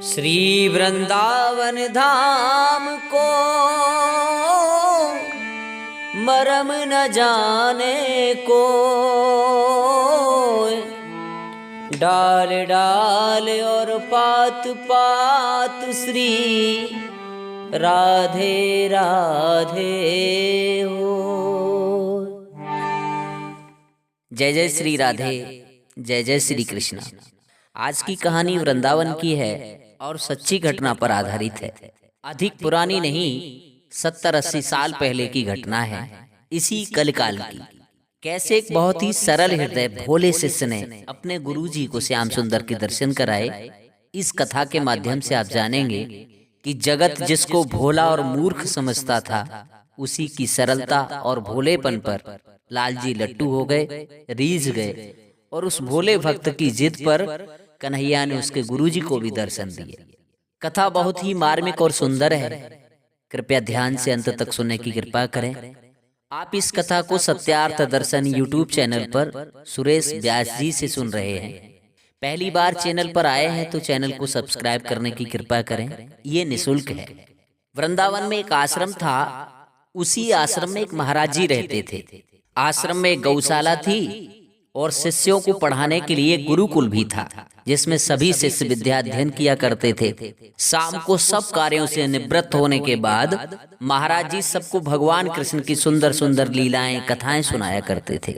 श्री वृंदावन धाम को मरम न जाने को, डाल डाल और पात पात श्री राधे राधे हो। जय जय श्री राधे, जय जय श्री कृष्ण। आज की कहानी वृंदावन की है और सच्ची घटना पर आधारित है। अधिक पुरानी नहीं, 70-80 साल पहले की घटना है, इसी कलकाल की। कैसे एक बहुत ही सरल हृदय भोले शिष्य ने अपने गुरुजी को श्याम सुंदर के दर्शन कराए। इस कथा के माध्यम से आप जानेंगे कि जगत जिसको भोला और मूर्ख समझता था, उसी की सरलता और भोलेपन पर लालजी लट्टू हो गए, रीझ गए और उस भोले भक्त की जिद पर कन्हैया ने उसके गुरुजी को भी दर्शन दिए। कथा बहुत ही मार्मिक और सुंदर है, कृपया ध्यान से अंत तक सुनने की कृपा करें। आप इस कथा को सत्यार्थ दर्शन यूट्यूब चैनल पर सुरेश व्यास जी से सुन रहे हैं। पहली बार चैनल पर आए हैं तो चैनल को सब्सक्राइब करने की कृपा करें, ये निःशुल्क है। वृंदावन में एक आश्रम था, उसी आश्रम में एक महाराज जी रहते थे। आश्रम में एक गौशाला थी और शिष्यों को पढ़ाने के लिए गुरुकुल भी था, जिसमें सभी शिष्य विद्या अध्ययन किया करते थे। शाम को सब कार्यों से निवृत्त होने के बाद महाराज जी सबको भगवान कृष्ण की सुंदर सुंदर लीलाएं कथाएं सुनाया करते थे।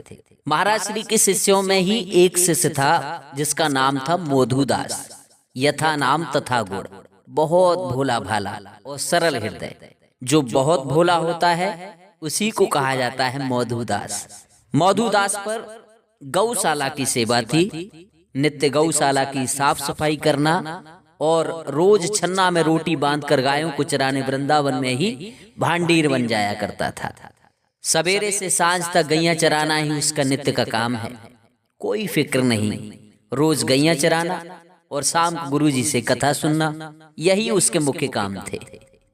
महाराज श्री के शिष्यों में ही एक शिष्य था जिसका नाम था मधुदास। यथा नाम तथा गुण, बहुत भोला भाला और सरल हृदय। जो बहुत भोला होता है उसी को कहा जाता है मधुदास। मधुदास पर गौशाला की सेवा थी, नित्य गौशाला की साफ सफाई करना और रोज छन्ना में रोटी बांधकर गायों को चराने वृंदावन में ही भांडीर बन जाया करता था। सवेरे से सांझ तक गैया चराना ही उसका नित्य का काम है। कोई फिक्र नहीं, रोज गैया चराना और शाम को गुरुजी से कथा सुनना, यही उसके मुख्य काम थे।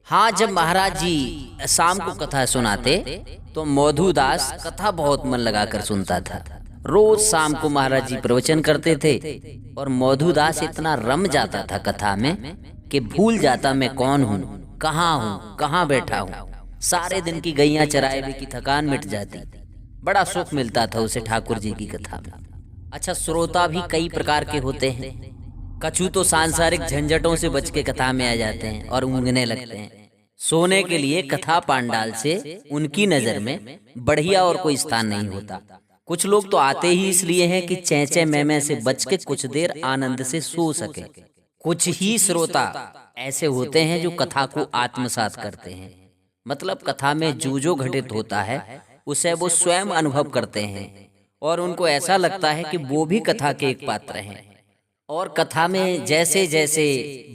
हाँ, जब महाराज जी शाम को कथा सुनाते तो मधुदास कथा बहुत मन लगाकर सुनता था। रोज शाम को महाराज जी प्रवचन करते थे और मधुदास इतना रम जाता था कथा में कि भूल जाता मैं कौन हूँ, कहाँ बैठा हूँ। सारे दिन की गैया चराए हुए की थकान मिट जाती। बड़ा सुख मिलता था उसे ठाकुर जी की कथा में। अच्छा, श्रोता भी कई प्रकार के होते हैं। कछु तो सांसारिक झंझटों से बच के कथा में आ जाते हैं और ऊँघने लगते हैं। सोने के लिए कथा पांडाल से उनकी नजर में बढ़िया और कोई स्थान नहीं होता। कुछ लोग तो आते ही इसलिए हैं कि चैंचे मैमे से बच के कुछ देर आनंद से सो सके। कुछ ही श्रोता ऐसे होते हैं जो कथा को आत्मसात करते हैं, मतलब कथा में जो घटित होता है उसे वो स्वयं अनुभव करते हैं और उनको ऐसा लगता है कि वो भी कथा के एक पात्र हैं। और कथा में जैसे जैसे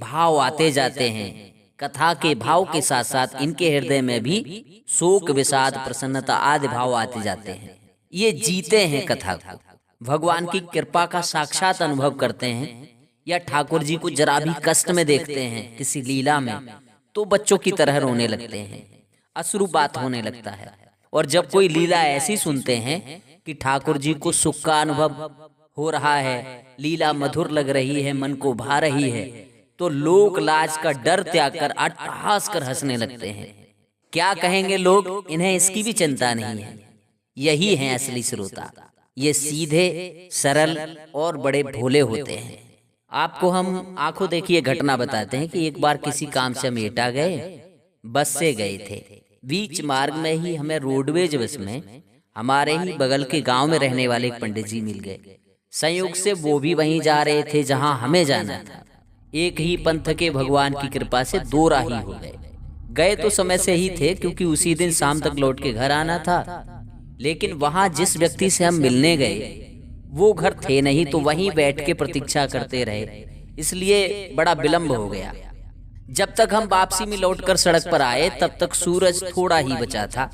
भाव आते जाते हैं, कथा के भाव के साथ साथ इनके हृदय में भी शोक, विषाद, प्रसन्नता आदि भाव आते जाते हैं। ये जीते हैं कथा को, भगवान की कृपा का साक्षात अनुभव करते हैं। या ठाकुर जी को जरा भी कष्ट में देखते हैं किसी लीला में तो बच्चों की तरह रोने लगते हैं, अश्रुपात होने लगता है। और जब कोई लीला ऐसी सुनते हैं कि ठाकुर जी को सुख का अनुभव हो रहा है, लीला मधुर लग रही है, मन को भा रही है, तो लोक लाज का डर त्याग कर अट्टहास कर हंसने लगते हैं। क्या कहेंगे लोग, इन्हें इसकी भी चिंता नहीं है। यही हैं असली श्रोता। ये सीधे, सरल और बड़े भोले होते हैं। आपको हम आंखों देखिए घटना बताते हैं कि एक बार किसी काम से हम एटा गए, बस से गए थे। बीच मार्ग में ही हमें रोडवेज बस में हमारे ही बगल के गांव में रहने वाले एक पंडित जी मिल गए। संयोग से वो भी वहीं जा रहे थे जहां हमें जाना था। एक ही पंथ के भगवान की कृपा से दो राही हो गए तो समय से ही थे, क्योंकि उसी दिन शाम तक लौट के घर आना था। लेकिन वहां जिस व्यक्ति से हम मिलने गए वो घर थे नहीं, तो वहीं बैठ के प्रतीक्षा करते रहे, इसलिए बड़ा विलंब हो गया। जब तक हम वापसी में लौटकर सड़क पर आए तब तक सूरज थोड़ा ही बचा था,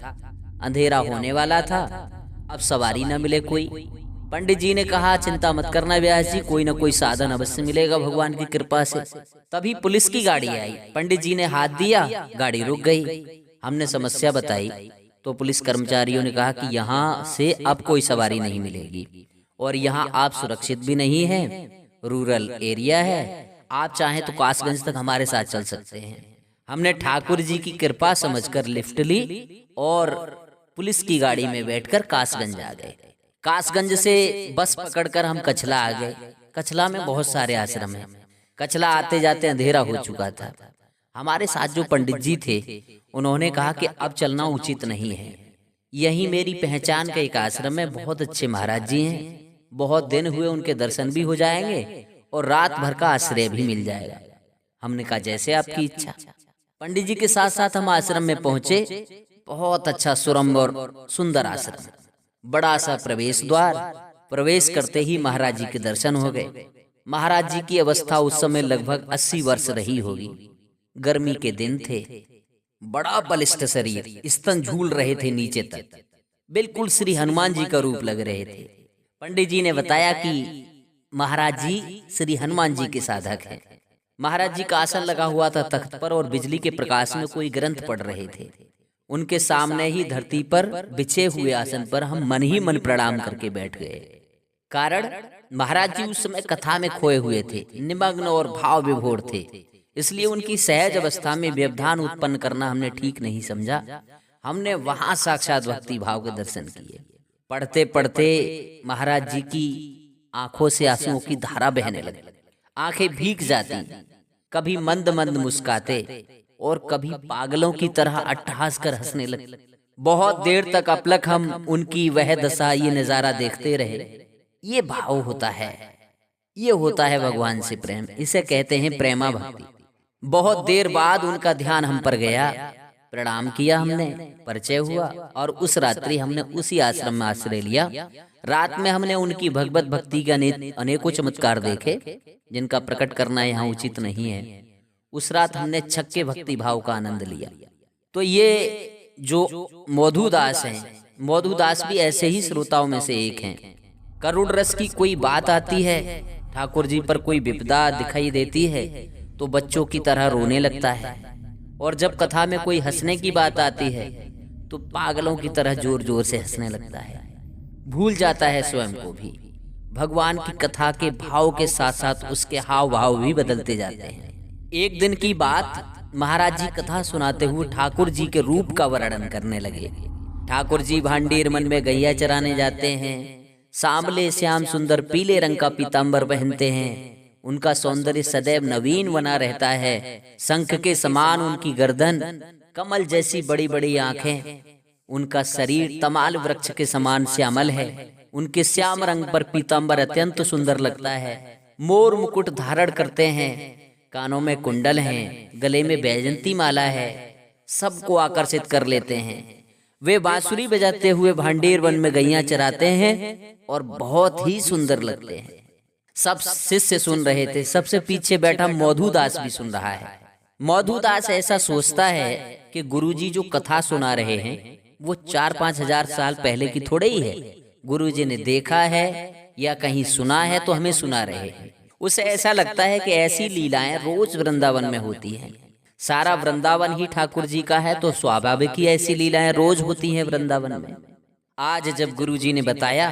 अंधेरा होने वाला था। अब सवारी न मिले कोई। पंडित जी ने कहा, चिंता मत करना व्यास जी, कोई न कोई साधन अवश्य मिलेगा भगवान की कृपा से। तभी पुलिस की गाड़ी आई। पंडित जी ने हाथ दिया, गाड़ी रुक गई। हमने समस्या बताई तो पुलिस कर्मचारियों ने कहा कि यहाँ से अब कोई सवारी नहीं मिलेगी और यहाँ आप सुरक्षित भी नहीं हैं, रूरल एरिया है आप चाहें तो कासगंज तक हमारे साथ चल सकते हैं। हमने ठाकुर जी की कृपा समझकर लिफ्ट ली और पुलिस की गाड़ी में बैठकर कासगंज आ गए। कासगंज से बस पकड़कर हम कछला आ गए। कछला में बहुत सारे आश्रम हैं। कछला आते जाते अंधेरा हो चुका था। हमारे साथ जो पंडित जी थे उन्होंने कहा कि अब चलना उचित नहीं है, यही मेरी पहचान का एक आश्रम में बहुत अच्छे महाराज जी हैं, बहुत दिन हुए, उनके दर्शन भी हो जाएंगे और रात भर का आश्रय भी मिल जाएगा। हमने कहा जैसे आपकी इच्छा। पंडित जी के साथ साथ हम आश्रम में पहुंचे। बहुत अच्छा सुरम्भ और सुंदर आश्रम, बड़ा सा प्रवेश द्वार। प्रवेश करते ही महाराज जी के दर्शन हो गए। महाराज जी की अवस्था उस समय लगभग 80 वर्ष रही होगी। गर्मी के दिन थे, बड़ा बलिष्ठ शरीर, स्तन झूल रहे थे नीचे तक, बिल्कुल श्री हनुमान जी का रूप लग रहे थे। पंडित जी ने बताया कि महाराज जी श्री हनुमान जी के साधक हैं। महाराज जी का आसन लगा हुआ था तख्त पर और बिजली के प्रकाश में कोई ग्रंथ पढ़ रहे थे। उनके सामने ही धरती पर बिछे हुए आसन पर हम मन ही मन प्रणाम करके बैठ गए। कारण महाराज जी उस समय कथा में खोए हुए थे, निमग्न और भाव विभोर थे, इसलिए उनकी सहज अवस्था में व्यवधान उत्पन्न करना हमने ठीक नहीं समझा। हमने वहां साक्षात भक्ति भाव के दर्शन किए। पढ़ते पढ़ते महाराज जी की आंखों से आंसुओं की धारा बहने लगी, आंखें भीग जाती, कभी मंद मंद मुस्काते और कभी पागलों की तरह अट्टहास कर हंसने लगे। बहुत देर तक अपलक हम उनकी वह दशा, ये नजारा देखते रहे। ये भाव होता है, ये होता है भगवान से प्रेम, इसे कहते हैं प्रेमा भक्ति। बहुत देर बाद उनका ध्यान हम पर गया, प्रणाम किया हमने, परिचय हुआ और उस रात्रि हमने उसी आश्रम में आश्रय लिया। रात में हमने उनकी भगवत भक्ति के अनेकों चमत्कार देखे, जिनका प्रकट करना यहाँ उचित नहीं है। उस रात हमने छक्के भक्ति भाव का आनंद लिया। तो ये जो मधुदास हैं, मधुदास भी ऐसे ही श्रोताओं में से एक हैं। करुण रस की कोई बात आती है, ठाकुर जी पर कोई विपदा दिखाई देती है तो बच्चों की तरह रोने लगता है, और जब कथा में कोई हंसने की बात आती है तो पागलों की तरह जोर जोर से हंसने लगता है, भूल जाता है स्वयं को भी। भगवान की कथा के भाव के साथ साथ उसके हाव भाव भी बदलते जाते हैं। एक दिन की बात, महाराज जी कथा सुनाते हुए ठाकुर जी के रूप का वर्णन करने लगे। ठाकुर जी भांडीर मन में गैया चराने जाते हैं, सांवले श्याम सुंदर पीले रंग का पीताम्बर पहनते हैं, उनका सौंदर्य सदैव नवीन बना रहता है, शंख के समान उनकी गर्दन, कमल जैसी बड़ी बड़ी आंखें, उनका शरीर तमाल वृक्ष के समान श्यामल है, उनके श्याम रंग पर पीताम्बर अत्यंत सुंदर लगता है। मोर मुकुट धारण करते हैं, कानों में कुंडल हैं, गले में बैजंती माला है, सबको आकर्षित कर लेते हैं। वे बांसुरी बजाते हुए भांडेर वन में गैया चराते हैं और बहुत ही सुंदर लगते हैं। सब शिष्य सुन रहे थे, सबसे पीछे बैठा मधुदास भी सुन रहा है। मधुदास ऐसा सोचता है कि गुरुजी जो कथा सुना रहे हैं वो 4-5 हजार साल पहले की थोड़े ही है। गुरुजी ने देखा है या कहीं सुना है तो हमें सुना रहे हैं। उसे ऐसा लगता है कि ऐसी लीलाएं रोज वृंदावन में होती हैं। सारा वृंदावन ही ठाकुर जी का है तो स्वाभाविक ही ऐसी लीलाएं रोज होती हैं वृंदावन में। आज जब गुरुजी ने बताया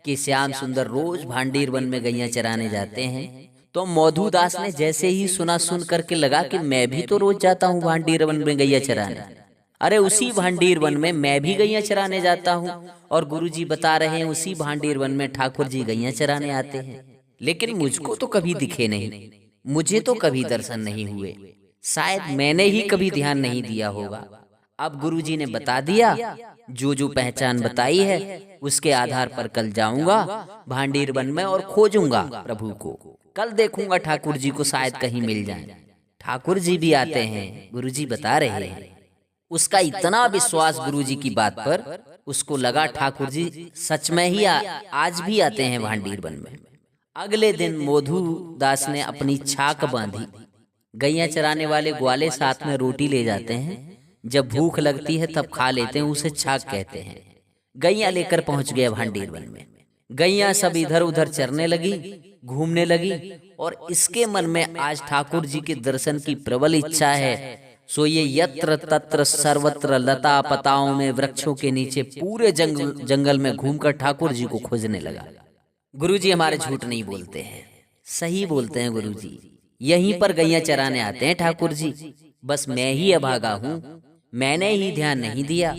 कि श्याम सुंदर रोज भांडीर वन में गैया चराने जाते हैं तो मधुदास ने जैसे ही सुना, सुन करके लगा कि मैं भी तो रोज जाता हूँ भांडीर वन में गैया चराने। अरे उसी भांडीर वन में मैं भी गैया चराने जाता हूँ और गुरुजी बता रहे हैं उसी भांडीर वन में ठाकुर जी गैया चराने आते हैं, लेकिन मुझको तो कभी दिखे नहीं, मुझे तो कभी दर्शन नहीं हुए, शायद मैंने ही कभी ध्यान नहीं दिया होगा। अब गुरुजी ने बता दिया, जो जो पहचान बताई है उसके आधार पर कल जाऊंगा भांडीर वन में और खोजूंगा प्रभु को। कल देखूंगा ठाकुर जी को, शायद कहीं मिल जाए। ठाकुर जी भी आते हैं, गुरुजी बता रहे हैं। उसका इतना विश्वास गुरुजी की बात पर, उसको लगा ठाकुर जी सच में ही आज भी आते हैं भांडीर वन में। अगले दिन मधुदास ने अपनी छाक बांधी। गैया चराने वाले ग्वाले साथ में रोटी ले जाते हैं, जब भूख लगती है तब खा लेते हैं, उसे छाक कहते हैं। गैया लेकर पहुंच गया भांडीर वन में। गैया सब इधर उधर चरने लगी, घूमने लगी, और इसके मन में आज ठाकुर जी के दर्शन की प्रबल इच्छा है। सो ये यत्र तत्र सर्वत्र लता पताओं में, वृक्षों के नीचे, पूरे जंगल में घूमकर ठाकुर जी को खोजने लगा। गुरुजी हमारे झूठ नहीं बोलते हैं, सही बोलते हैं गुरुजी। यहीं पर गैया चराने आते हैं ठाकुर जी। बस मैं ही अभागा हूँ, मैंने ही ध्यान नहीं दिया,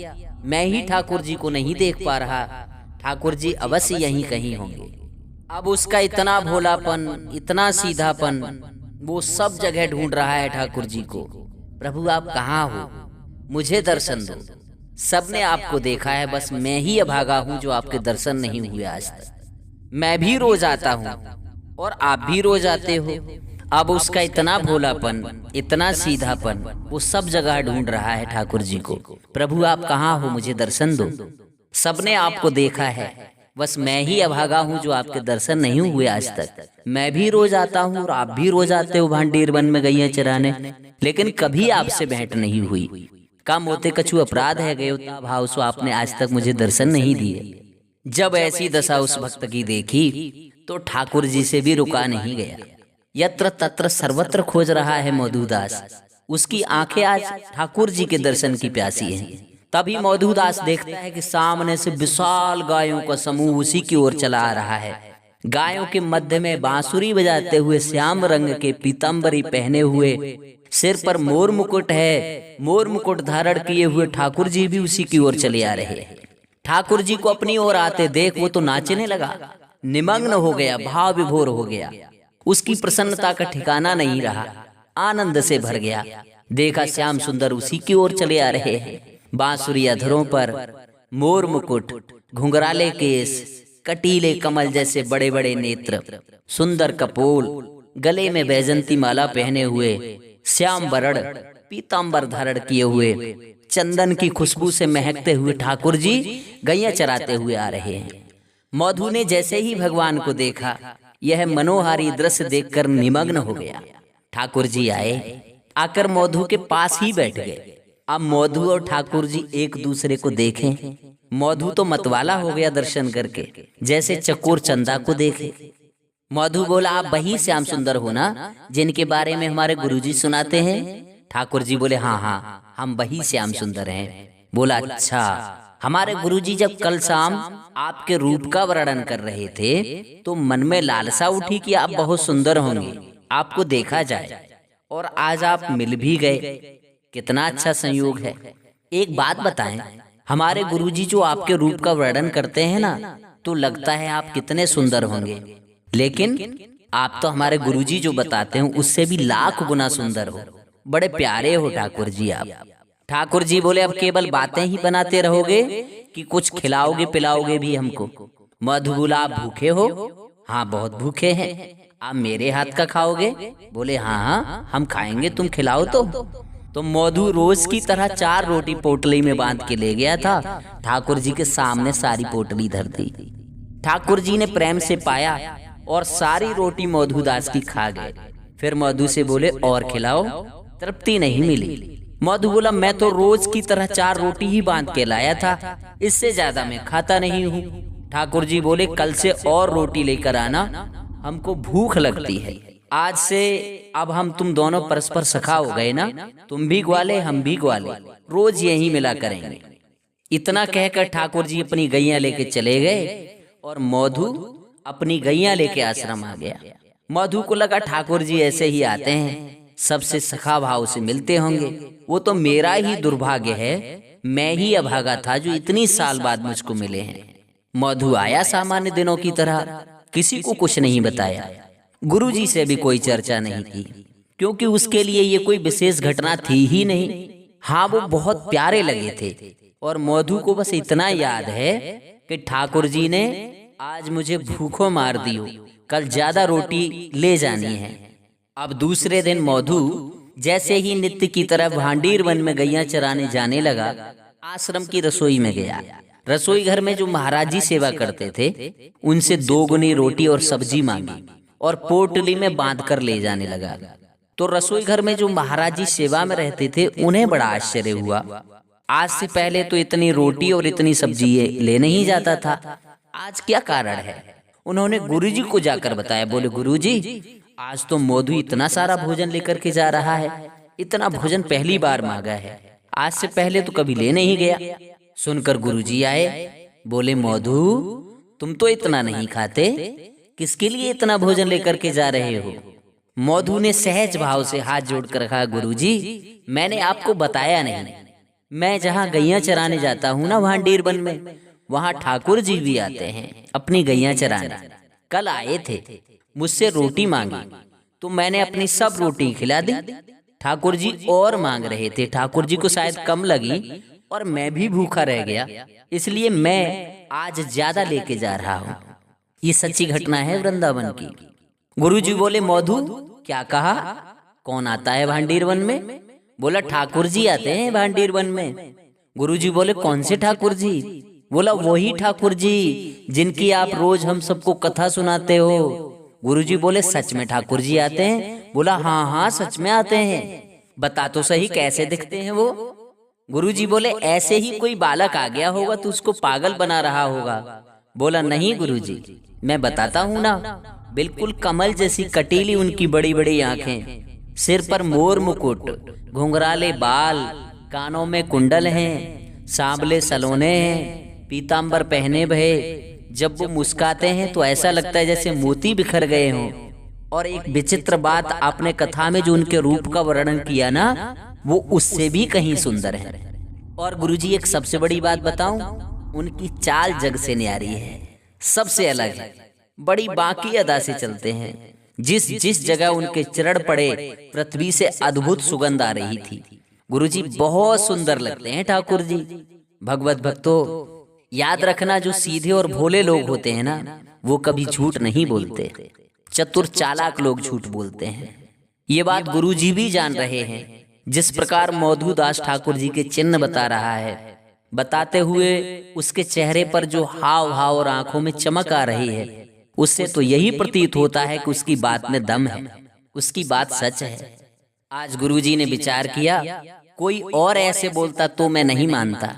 मैं ही ठाकुर जी को नहीं देख पा रहा। ठाकुर जी अवश्य यहीं कहीं होंगे। अब उसका इतना भोलापन, इतना सीधापन, वो सब जगह ढूंढ रहा है ठाकुर जी को। प्रभु आप कहाँ हो, मुझे दर्शन दो। सबने आपको देखा है, बस मैं ही अभागा हूँ जो आपके दर्शन नहीं हुए आज तक। मैं भी रोज आता हूँ और आप भी रोज आते हो। अब उसका इतना भोलापन, इतना सीधापन, वो सब जगह ढूंढ रहा है ठाकुर जी को। प्रभु आप कहाँ हो, मुझे दर्शन दो। सबने आपको देखा है, बस मैं ही अभागा हूँ जो आपके दर्शन नहीं हुए आज तक। मैं भी रोज आता हूँ और आप भी रोज आते हो भांडीर वन में गैया चराने, लेकिन कभी आपसे भेंट नहीं हुई। काम होते कछु अपराध है गयो भाव सो आपने आज तक मुझे दर्शन नहीं दिए। जब ऐसी दशा उस भक्त की देखी तो ठाकुर जी से भी रुका नहीं गया। यत्र तत्र सर्वत्र खोज रहा है मधुदास। उसकी आंखें आज ठाकुर जी के दर्शन की प्यासी हैं। तभी मधुदास देखता है कि सामने से विशाल गायों का समूह उसी की ओर चला आ रहा है। गायों के मध्य में बांसुरी बजाते हुए श्याम रंग के पीताम्बरी पहने हुए, सिर पर मोर मुकुट है, मोर मुकुट धारण किए हुए ठाकुर जी भी उसी की ओर चले आ रहे हैं। ठाकुर जी को अपनी ओर आते देख वो तो नाचने लगा, निमग्न हो गया, भाव विभोर हो गया। उसकी प्रसन्नता का ठिकाना नहीं रहा, आनंद से भर गया। देखा श्याम सुंदर उसी की ओर चले आ रहे हैं। बांसुरी अधरों पर मोर मुकुट, घुंघराले केस, कटीले कमल जैसे बड़े बड़े नेत्र, सुंदर कपोल, गले में बैजंती माला पहने हुए, श्याम बरड़ पीताम्बर धारण किए हुए, चंदन की खुशबू से महकते हुए ठाकुर जी गैया चराते हुए आ रहे हैं। मधु ने जैसे ही भगवान को देखा, यह मनोहारी दृश्य देखकर निमग्न हो गया। ठाकुर जी आए, आकर मधु के पास ही बैठ गए। अब मधु और ठाकुर जी एक दूसरे को देखें। मधु तो मतवाला हो गया दर्शन करके, जैसे चकोर चंदा को देखे। मधु बोला आप वही श्याम सुंदर हो ना जिनके बारे में हमारे गुरुजी सुनाते हैं? ठाकुर जी बोले हाँ हाँ हम वही श्याम सुंदर हैं। बोला अच्छा, हमारे गुरुजी जब कल शाम आपके रूप का वर्णन कर रहे थे तो मन में लालसा उठी कि आप बहुत सुंदर होंगे, आपको देखा जाए, और आज आप मिल भी गए। कितना अच्छा संयोग है। एक बात बताएं, हमारे गुरुजी जो आपके रूप का वर्णन करते हैं ना, तो लगता है आप कितने सुंदर होंगे, लेकिन आप तो हमारे गुरुजी जो बताते हैं उससे भी लाख गुना सुंदर हो। बड़े प्यारे हो ठाकुर जी आप। ठाकुर जी बोले अब केवल बातें ही बनाते रहोगे कि कुछ खिलाओगे पिलाओगे भी हमको? मधु बोला आप भूखे हो? हाँ बहुत भूखे हैं। आप मेरे हाथ का खाओगे? बोले हाँ हाँ हम खाएंगे, तुम खिलाओ तो मधु रोज की तरह 4 रोटी पोटली में बांध के ले गया था। ठाकुर जी के सामने सारी पोटली धर दी। ठाकुर जी ने प्रेम से पाया और सारी रोटी मधुदास की खा गए। फिर मधु से बोले और खिलाओ, तृप्ति नहीं मिली। मधु बोला मैं तो रोज की तरह 4 रोटी ही बांध के लाया था, इससे ज्यादा मैं खाता नहीं हूँ। ठाकुर जी बोले कल से और रोटी लेकर आना, हमको भूख लगती है। आज से अब हम तुम दोनों परस्पर सखा हो गए ना, तुम भी ग्वाले हम भी ग्वाले, रोज यही मिला करेंगे। इतना कहकर ठाकुर जी अपनी गैया लेके चले गए और मधु अपनी गैया लेके आश्रम आ गया। मधु को लगा ठाकुर जी ऐसे ही आते हैं, सबसे सखा भाव से मिलते होंगे। वो तो मेरा ही दुर्भाग्य है, मैं ही अभागा था जो इतनी साल बाद मुझको मिले हैं। मधु आया सामान्य दिनों की तरह, किसी को कुछ नहीं बताया। गुरुजी से भी कोई चर्चा नहीं की, क्योंकि उसके लिए ये कोई विशेष घटना थी ही नहीं। हाँ वो बहुत प्यारे लगे थे, और मधु को बस इतना याद है कि ठाकुर जी ने आज मुझे भूखों मार दियो, कल ज्यादा रोटी ले जानी है। अब दूसरे दिन मधु जैसे ही नित्य की तरह भांडीर वन में गैया चराने जाने लगा, आश्रम की रसोई में गया। रसोई घर में जो महाराज जी सेवा करते थे उनसे 2 गुनी रोटी और सब्जी मांगी और पोटली में बांध कर ले जाने लगा। तो रसोई घर में जो महाराज जी सेवा में रहते थे उन्हें बड़ा आश्चर्य हुआ। आज से पहले तो इतनी रोटी और इतनी सब्जी ये ले नहीं जाता था, आज क्या कारण है? उन्होंने गुरुजी को जाकर बताया। बोले गुरुजी आज तो मधु इतना सारा भोजन लेकर के जा रहा है, इतना भोजन पहली बार मांगा है, आज से पहले तो कभी ले नहीं गया। सुनकर गुरुजी आए, बोले मधु तुम तो इतना नहीं खाते, किसके लिए इतना भोजन लेकर के जा रहे हो? मौधू ने सहज भाव से हाथ जोड़कर कहा, गुरुजी मैंने आपको बताया नहीं, मैं जहाँ गैया चराने जाता हूँ ना भांडीर वन में, वहाँ ठाकुर जी भी आते हैं अपनी गैया चराने। कल आए थे, मुझसे रोटी मांगी तो मैंने अपनी सब रोटी खिला दी। ठाकुर जी और मांग रहे थे, ठाकुर जी को शायद कम लगी और मैं भी भूखा रह गया, इसलिए मैं आज ज्यादा लेके जा रहा हूँ। ये सच्ची घटना है वृंदावन की। गुरुजी बोले, मौधू क्या कहा, कौन आता है भांडीर वन में? बोला, ठाकुर जी आते हैं भांडीर वन में। गुरुजी बोले, कौन से ठाकुर जी? बोला, वही ठाकुर जी जिनकी आप रोज हम सबको कथा सुनाते हो। गुरुजी बोले, सच में ठाकुर जी आते हैं? बोला, हाँ हाँ सच में आते हैं। बता तो सही कैसे दिखते हैं वो? गुरुजी बोले, ऐसे ही कोई बालक आ गया होगा तो उसको पागल बना रहा होगा। बोला, नहीं गुरुजी मैं बताता हूँ ना, बिल्कुल कमल जैसी कटीली उनकी बड़ी बड़ी आंखें, सिर पर मोर मुकुट, घुंघराले बाल, कानों में कुंडल हैं, सांवले सलोने हैं, पीतांबर पहने भये। जब वो मुस्काते हैं तो ऐसा लगता है जैसे मोती बिखर गए हों। और एक विचित्र बात, आपने कथा में जो उनके रूप का वर्णन किया ना, वो उससे भी कहीं सुंदर है। और गुरुजी एक सबसे बड़ी बात बताऊं, उनकी चाल जग से न्यारी है, सबसे अलग है, बड़ी बाकी अदा से चलते हैं। जिस जिस जगह उनके चरण पड़े पृथ्वी से अद्भुत सुगंध आ रही थी। गुरुजी बहुत सुंदर लगते हैं ठाकुर जी। भगवत भक्तों, याद रखना, जो सीधे और भोले लोग होते हैं ना, वो कभी झूठ नहीं बोलते। चतुर चालाक लोग झूठ बोलते हैं, ये बात गुरुजी भी जान रहे हैं। जिस प्रकार मौधू दास ठाकुर जी के चिन्ह बता रहा है, बताते हुए उसके चेहरे पर जो हाव भाव और आंखों में चमक आ रही है, उससे तो यही प्रतीत होता है कि उसकी बात में दम है, उसकी बात सच है। आज गुरुजी ने विचार किया, कोई और ऐसे बोलता तो मैं नहीं मानता,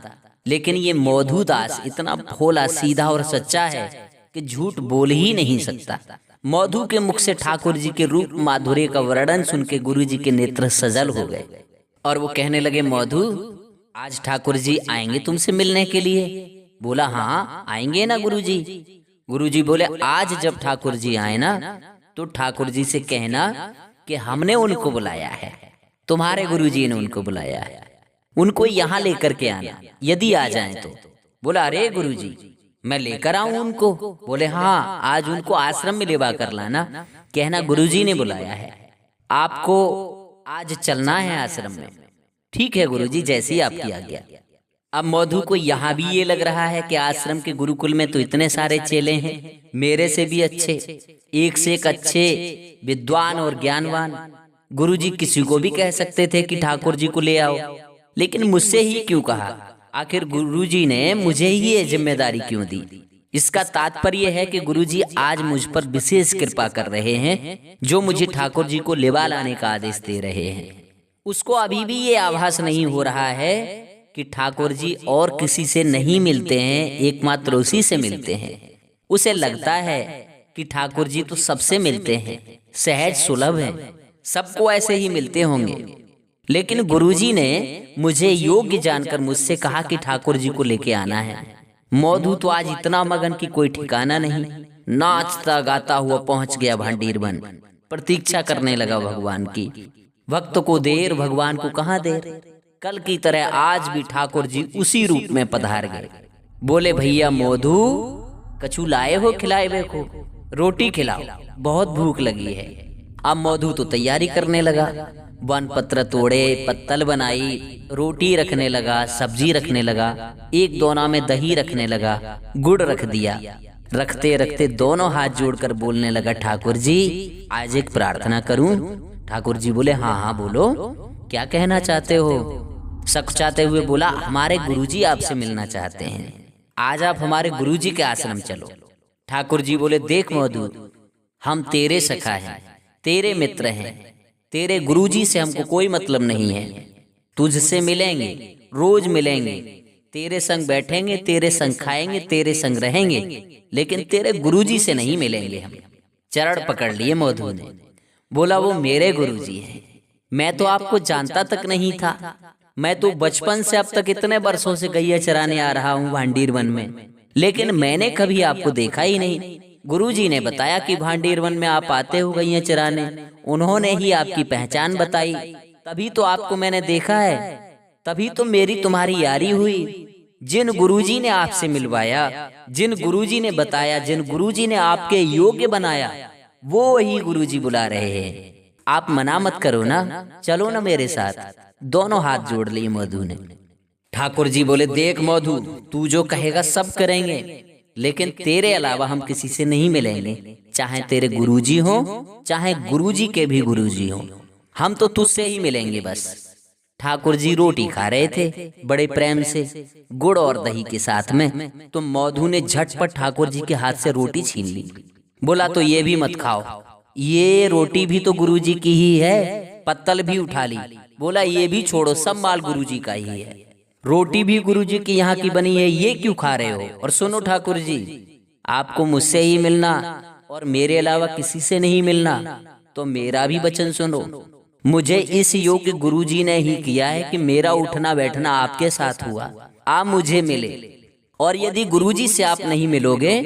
लेकिन ये मौधू दास इतना भोला सीधा और सच्चा है कि झूठ बोल ही नहीं सकता। मौधू के मुख से ठाकुर जी के रूप माधुर्य का वर्णन सुन के गुरुजी के नेत्र सजल हो गए और वो कहने लगे, मौधू आज ठाकुर जी आएंगे तुमसे मिलने के लिए? बोला, हाँ आएंगे ना गुरुजी। गुरुजी बोले, आज जब ठाकुर जी आए ना तो ठाकुर जी से कहना कि हमने उनको बुलाया है, तुम्हारे गुरुजी ने उनको बुलाया है, उनको यहाँ लेकर के आना यदि आ जाएं तो। बोला, अरे गुरुजी मैं लेकर आऊं उनको? बोले, हाँ आज उनको आश्रम में लेवा कर लाना, कहना गुरुजी ने बुलाया है, आपको आज चलना है आश्रम में। ठीक है गुरुजी, जैसी आपकी आज्ञा। अब मौधू को यहाँ भी ये लग रहा है कि आश्रम के गुरुकुल में तो इतने सारे चेले हैं, मेरे से भी अच्छे, एक से एक अच्छे विद्वान और ज्ञानवान। गुरुजी किसी को भी कह सकते थे कि ठाकुर जी को ले आओ, लेकिन मुझसे ही क्यों कहा? आखिर गुरुजी ने मुझे ही ये जिम्मेदारी क्यों दी? इसका तात्पर्य है कि गुरुजी आज मुझ पर विशेष कृपा कर रहे हैं, जो मुझे ठाकुर जी को लेवा लाने का आदेश दे रहे हैं। उसको अभी भी ये आभास नहीं हो रहा है कि ठाकुर जी और किसी से नहीं मिलते हैं, एकमात्र उसी से मिलते हैं। उसे लगता है कि ठाकुर जी तो सबसे मिलते हैं, सहज सुलभ हैं, सबको ऐसे ही मिलते होंगे। लेकिन गुरुजी ने मुझे योग्य जानकर मुझसे कहा कि ठाकुर जी को लेके आना है। मौधू तो आज इतना मगन की कोई ठिकाना नहीं, नाचता गाता हुआ पहुंच गया भांडीर वन, प्रतीक्षा करने लगा भगवान की। वक्त को देर, भगवान को कहाँ देर। कल की तरह आज भी ठाकुर जी उसी रूप में पधार गए। बोले, भैया मौधू कछु लाए हो खिलाए को? रोटी खिलाओ, बहुत भूख लगी है। अब मौधू तो तैयारी करने लगा, वन पत्र तोड़े, पत्तल बनाई, रोटी रखने लगा, सब्जी रखने लगा, एक दोना में दही रखने लगा, गुड़ रख दिया। रखते रखते दोनों हाथ जोड़कर बोलने लगा, ठाकुर जी आज एक प्रार्थना करूं? ठाकुर जी बोले, हाँ हाँ बोलो, क्या कहना चाहते हो? सकुचाते हुए बोला, हमारे गुरुजी आपसे मिलना चाहते हैं, आज आप हमारे गुरुजी के आश्रम चलो। ठाकुर जी बोले, देख मौधू, हम तेरे सखा हैं, तेरे मित्र हैं, तेरे गुरुजी से हमको कोई मतलब नहीं है। तुझसे मिलेंगे, रोज मिलेंगे, तेरे संग बैठेंगे, तेरे संग खाएंगे, तेरे संग रहेंगे, लेकिन तेरे गुरुजी से नहीं मिलेंगे हम। चरण पकड़ लिए मौधू ने, बोला, वो मेरे गुरुजी हैं, मैं तो आपको जानता तक नहीं था। मैं तो बचपन से अब तक इतने वर्षों से गैया चराने आ रहा हूँ भांडीर वन में, लेकिन मैंने कभी आपको देखा ही नहीं। गुरुजी ने बताया कि भांडीर वन में आप आते हो गैया चराने, उन्होंने ही आपकी पहचान बताई, तभी तो आपको मैंने देखा है, तभी तो मेरी तुम्हारी यारी हुई। जिन गुरुजी ने आपसे मिलवाया, जिन गुरुजी ने बताया, जिन गुरुजी ने आपके योग्य बनाया, वो ही गुरुजी बुला रहे हैं। आप मना मत करो ना, चलो ना मेरे साथ। दोनों हाथ जोड़ लिए मधु ने। ठाकुर जी बोले, देख मधु, तू जो कहेगा सब करेंगे, लेकिन तेरे अलावा हम किसी से नहीं मिलेंगे, चाहे तेरे गुरुजी हो, चाहे गुरुजी के भी गुरुजी हो, हम तो तुझसे ही मिलेंगे बस। ठाकुर जी रोटी खा रहे थे बड़े प्रेम से, गुड़ और दही के साथ में, तो मधु ने झटपट ठाकुर जी के हाथ से रोटी छीन ली। बोला, तो ये भी मत खाओ, ये रोटी भी तो गुरुजी की ही है। पत्तल भी उठा ली, बोला ये भी छोड़ो, सब माल गुरुजी का ही है, रोटी भी गुरुजी की यहाँ की बनी है, ये क्यों खा रहे हो? और सुनो ठाकुर जी, आपको मुझसे ही मिलना और मेरे अलावा किसी से नहीं मिलना, तो मेरा भी वचन सुनो। मुझे इस योग्य गुरुजी ने ही किया है कि मेरा उठना बैठना आपके साथ हुआ, आप मुझे मिले, और यदि गुरुजी से आप नहीं मिलोगे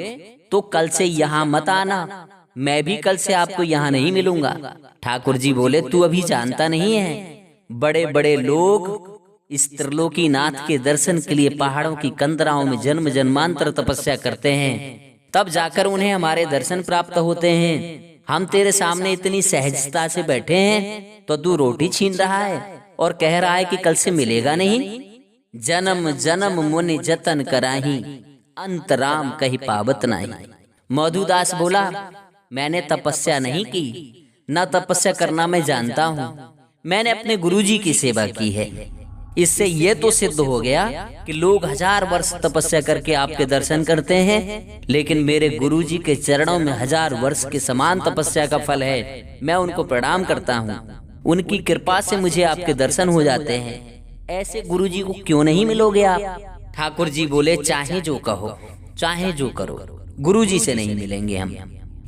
तो कल से यहाँ मत आना, मैं भी कल से आपको यहाँ नहीं मिलूंगा। ठाकुर जी बोले, तू अभी जानता नहीं है, बड़े बड़े लोग इस त्रिलोकी नाथ के दर्शन के लिए पहाड़ों की कंदराओं में जन्म जन्मांतर तपस्या करते हैं, तब जाकर उन्हें हमारे दर्शन प्राप्त होते हैं। हम तेरे सामने इतनी सहजता से बैठे हैं, तो तू रोटी छीन रहा है और कह रहा है कि कल से मिलेगा नहीं। जन्म जन्म मुनि जतन कराही, अंतराम कही पावत नहीं। मधुदास बोला, मैंने तपस्या नहीं की, न तपस्या करना मैं जानता हूँ, मैंने अपने गुरुजी की सेवा की है। इससे ये तो सिद्ध हो गया कि लोग 1000 वर्ष तपस्या करके आपके दर्शन करते हैं, लेकिन मेरे गुरुजी के चरणों में 1000 वर्ष के समान तपस्या का फल है। मैं उनको प्रणाम करता हूँ, उनकी कृपा से मुझे आपके दर्शन हो जाते हैं। ऐसे गुरुजी को क्यों नहीं मिलोगे आप? ठाकुर जी बोले, चाहे जो कहो, चाहे जो करो, गुरुजी से नहीं मिलेंगे हम,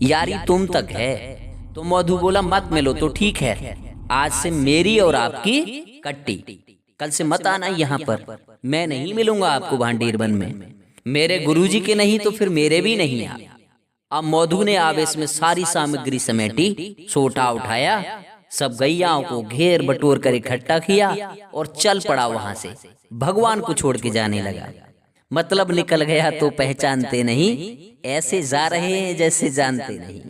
यारी तुम तक है। तो मधु बोला, मत मिलो तो ठीक है, आज से मेरी और आपकी कट्टी, कल से मत आना यहाँ पर, मैं नहीं मिलूंगा आपको भांडीर वन में, मेरे गुरुजी के नहीं तो फिर मेरे भी नहीं। अब मधु ने आवेश में सारी सामग्री समेटी, सोटा उठाया, सब गैयाओं को घेर बटोर कर इकट्ठा किया और चल पड़ा वहां से, भगवान को छोड़ के जाने लगा। मतलब निकल गया तो पहचानते नहीं, ऐसे जा रहे हैं जैसे जानते नहीं।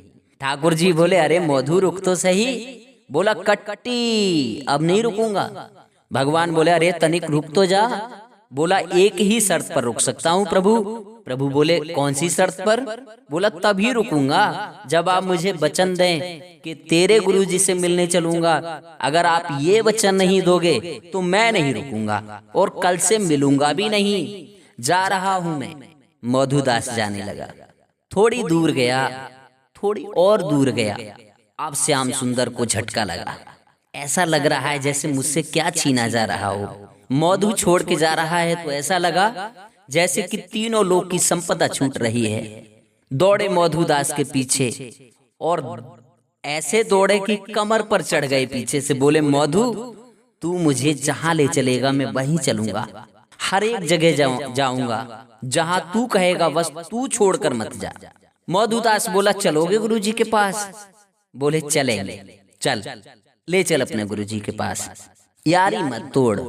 ठाकुर जी बोले, अरे मधु रुक तो सही। बोला, कट्टी, अब नहीं रुकूंगा। भगवान बोले, अरे तनिक रुक तो जा। बोला, एक ही शर्त पर रुक सकता हूँ प्रभु। प्रभु बोले, कौन सी शर्त पर? बोला, तभी रुकूंगा जब आप मुझे वचन दें कि तेरे गुरुजी से मिलने चलूंगा। अगर आप ये वचन नहीं दोगे तो मैं नहीं रुकूंगा और कल से मिलूंगा भी नहीं। जा रहा हूं मैं। मधुदास जाने लगा, थोड़ी दूर गया, थोड़ी और दूर गया। अब श्याम सुंदर को झटका लगा, ऐसा लग रहा है जैसे मुझसे क्या छीना जा रहा हो। मधु छोड़ के जा रहा है तो ऐसा लगा जैसे कि तीनों लोग की संपदा छूट रही है। दौड़े मधुदास के पीछे और ऐसे दौड़े कि कमर पर चढ़ गए पीछे से। बोले, मधु तू मुझे जहां ले चलेगा मैं वहीं चलूंगा, हर एक जगह जाऊंगा, जहां तू कहेगा बस तू छोड़कर मत जा। मधुदास बोला, चलोगे गुरुजी के पास? बोले, चलेंगे, चल ले चल अपने गुरुजी के पास, यारी मत तोड़,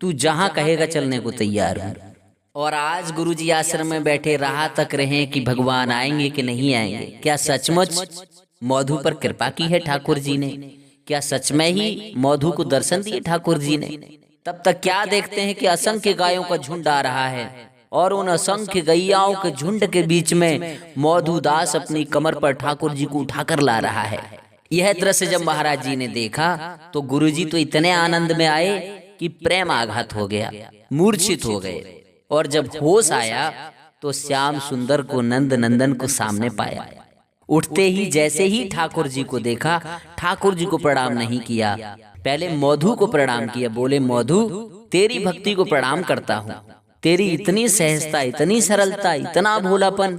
तू जहां कहेगा चलने को तैयार हूं। और आज गुरुजी आश्रम में बैठे राह तक रहे कि भगवान आएंगे कि नहीं आएंगे। क्या सचमुच मधु पर कृपा की है ठाकुर जी ने? क्या सच में ही मधु को दर्शन दिए ठाकुर जी ने? तब तक क्या देखते हैं कि असंख्य गायों का झुंड आ रहा है और उन असंख्य गैयाओं के झुंड के बीच में मधुदास अपनी कमर पर ठाकुर जी को उठाकर ला रहा है। यह दृश्य जब महाराज जी ने देखा तो गुरुजी तो इतने आनंद में आए कि प्रेम आघात हो गया, मूर्छित हो गए। और जब होश आया तो श्याम सुंदर को नंद नंदन को सामने पाया। उठते ही जैसे ही ठाकुर जी को देखा, ठाकुर जी को प्रणाम नहीं किया, पहले मधु को प्रणाम किया। बोले, मधु तेरी भक्ति को प्रणाम करता हूँ, तेरी इतनी सहजता, इतनी सरलता, इतना भोलापन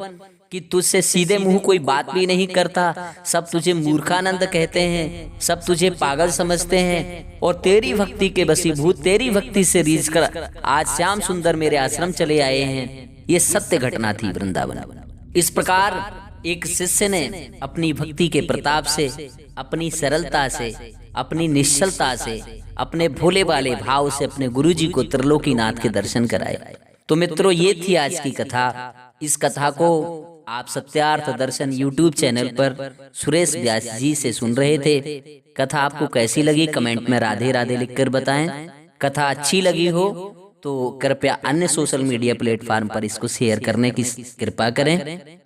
कि तुझसे सीधे मुंह कोई बात भी नहीं करता। सब तुझे मूर्खानंद कहते हैं, सब तुझे पागल समझते हैं और तेरी भक्ति के वशीभूत, तेरी भक्ति से रीझ कर आज श्याम सुंदर मेरे आश्रम चले आए हैं। ये सत्य घटना थी वृंदावन। इस प्रकार एक शिष्य ने अपनी भक्ति के प्रताप से, अपनी सरलता से, अपनी निश्चलता से, अपने भोले वाले भाव से अपने गुरुजी को त्रिलोकीनाथ के दर्शन कराए। तो मित्रों, ये थी आज की कथा। इस कथा को आप सत्यार्थ दर्शन यूट्यूब चैनल पर सुरेश व्यास जी से सुन रहे थे। कथा आपको कैसी लगी कमेंट में राधे राधे लिखकर बताएं। कथा अच्छी लगी हो तो कृपया अन्य सोशल मीडिया प्लेटफॉर्म पर इसको शेयर करने की कृपा करें।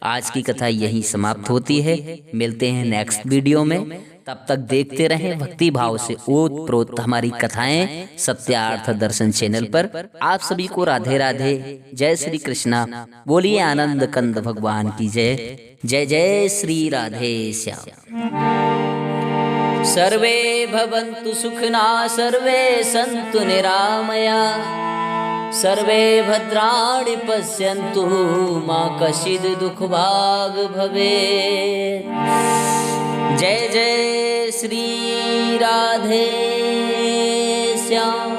आज की कथा यहीं समाप्त होती है। मिलते हैं नेक्स्ट वीडियो में। तब तक देखते रहें भक्ति भाव से ओत प्रोत हमारी कथाएं सत्यार्थ दर्शन चैनल पर। आप सभी को राधे राधे। जय श्री कृष्णा। बोलिए आनंद कंद भगवान की जय। जय जय श्री राधे श्याम। सर्वे भवन्तु सुखिना, सर्वे सन्तु निरामया, सर्वे भद्राणि पश्यन्तु मा कश्चित् दुःखभाग् भवेत्। जय जय श्री राधे श्याम।